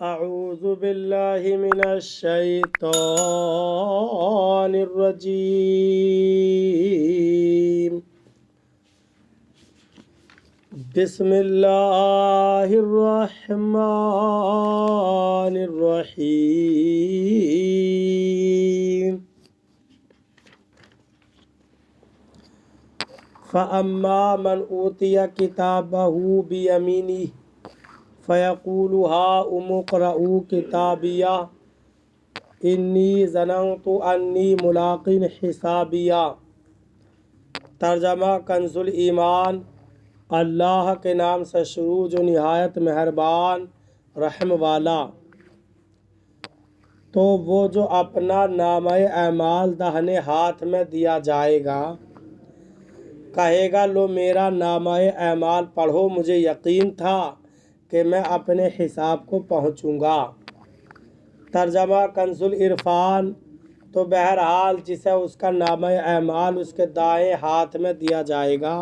أعوذ بالله من الشيطان الرجيم. بسم الله الرحمن الرحيم. فأما من أوتي كتابه بيمينه فيقول هاؤم اقرءوا كتابيه إني ظننت أني ملاق حسابيه. ترجمہ کنز الایمان. اللہ کے نام سے شروع جو نہایت مہربان رحم والا. تو وہ جو اپنا نامہ اعمال داہنے ہاتھ میں دیا جائے گا کہے گا لو میرا نامہ اعمال پڑھو، مجھے یقین تھا کہ میں اپنے حساب کو پہنچوں گا. ترجمہ کنز العرفان. تو بہرحال جسے اس کا نامہ اعمال اس کے دائیں ہاتھ میں دیا جائے گا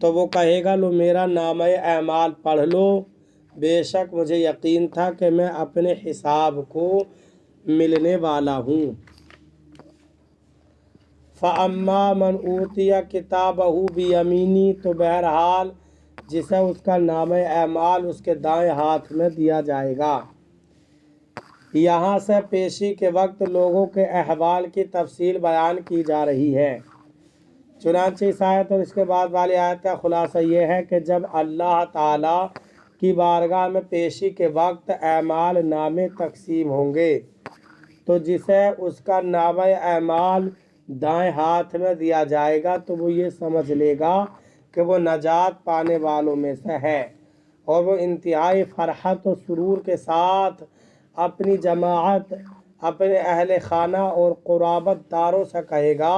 تو وہ کہے گا لو میرا نامہ اعمال پڑھ لو، بے شک مجھے یقین تھا کہ میں اپنے حساب کو ملنے والا ہوں. فَأَمَّا مَنْ أُوتِيَ كِتَابَهُ بِيَمِينِهِ. تو بہرحال جسے اس کا نامہ اعمال اس کے دائیں ہاتھ میں دیا جائے گا. یہاں سے پیشی کے وقت لوگوں کے احوال کی تفصیل بیان کی جا رہی ہے. چنانچہ اس آیت اور اس کے بعد والی آیت کا خلاصہ یہ ہے کہ جب اللہ تعالیٰ کی بارگاہ میں پیشی کے وقت اعمال نامے تقسیم ہوں گے تو جسے اس کا نامہ اعمال دائیں ہاتھ میں دیا جائے گا تو وہ یہ سمجھ لے گا کہ وہ نجات پانے والوں میں سے ہے، اور وہ انتہائی فرحت و سرور کے ساتھ اپنی جماعت، اپنے اہل خانہ اور قرابت داروں سے کہے گا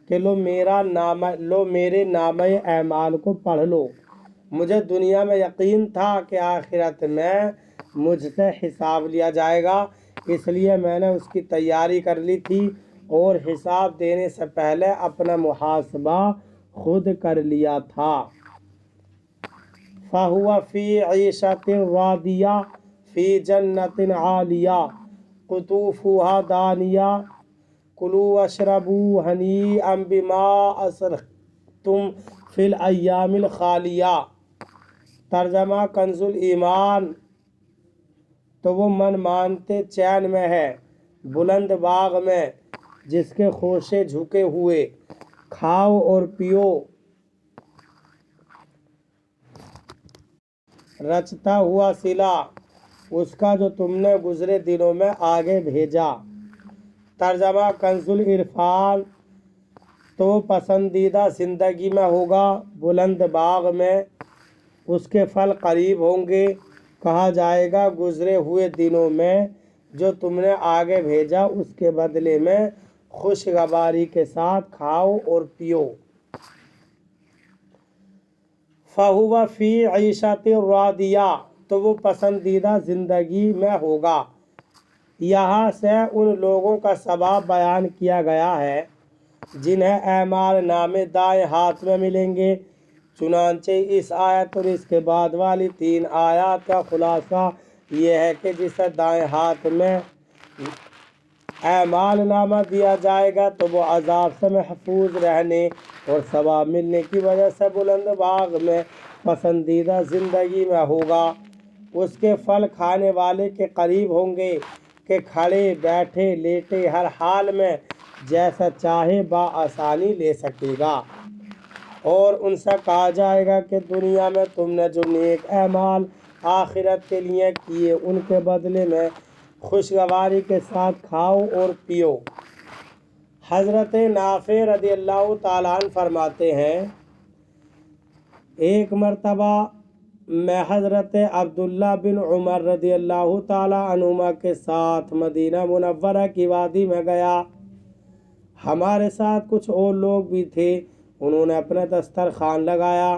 کہ لو میرے نامہ اعمال کو پڑھ لو، مجھے دنیا میں یقین تھا کہ آخرت میں مجھ سے حساب لیا جائے گا، اس لیے میں نے اس کی تیاری کر لی تھی اور حساب دینے سے پہلے اپنا محاسبہ خود کر لیا تھا. فَهُوَ فِي عِيشَةٍ رَاضِيَةٍ فِي جَنَّةٍ عَالِيَةٍ قُطُوفُهَا دَانِيَةٌ كُلُوا وَاشْرَبُوا هَنِيئًا بِمَا أَسْلَفْتُمْ فِي الْأَيَّامِ الْخَالِيَةِ. ترجمہ کنز الایمان. تو وہ من مانتے چین میں ہے بلند باغ میں جس کے خوشے جھکے ہوئے، کھاؤ اور پیو رچتا ہوا صلہ اس کا جو تم نے گزرے دنوں میں آگے بھیجا. ترجمہ کنز العرفان. تو پسندیدہ زندگی میں ہوگا بلند باغ میں، اس کے پھل قریب ہوں گے. کہا جائے گا گزرے ہوئے دنوں میں جو تم نے آگے بھیجا اس کے بدلے میں خوشگواری کے ساتھ کھاؤ اور پیو. فَهُوَ فِي عِيشَةٍ رَاضِيَةٍ. تو وہ پسندیدہ زندگی میں ہوگا. یہاں سے ان لوگوں کا ثواب بیان کیا گیا ہے جنہیں اعمال نامے دائیں ہاتھ میں ملیں گے. چنانچہ اس آیت اور اس کے بعد والی 3 آیات کا خلاصہ یہ ہے کہ جسے دائیں ہاتھ میں اعمال نامہ دیا جائے گا تو وہ عذاب سے محفوظ رہنے اور ثواب ملنے کی وجہ سے بلند باغ میں پسندیدہ زندگی میں ہوگا. اس کے پھل کھانے والے کے قریب ہوں گے کہ کھڑے بیٹھے لیٹے ہر حال میں جیسا چاہے بآسانی لے سکے گا. اور ان سے کہا جائے گا کہ دنیا میں تم نے جو نیک اعمال آخرت کے لیے کیے ان کے بدلے میں خوشگواری کے ساتھ کھاؤ اور پیو. حضرت نافع رضی اللہ تعالیٰ عنہ فرماتے ہیں ایک مرتبہ میں حضرت عبداللہ بن عمر رضی اللہ تعالیٰ عنہما کے ساتھ مدینہ منورہ کی وادی میں گیا. ہمارے ساتھ کچھ اور لوگ بھی تھے. انہوں نے اپنا دسترخوان لگایا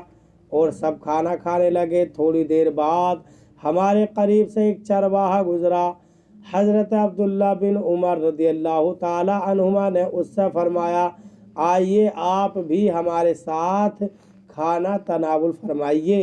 اور سب کھانا کھانے لگے. تھوڑی دیر بعد ہمارے قریب سے ایک چرواہا گزرا. حضرت عبداللہ بن عمر رضی اللہ تعالی عنہما نے اس سے فرمایا آئیے آپ بھی ہمارے ساتھ کھانا تناول فرمائیے.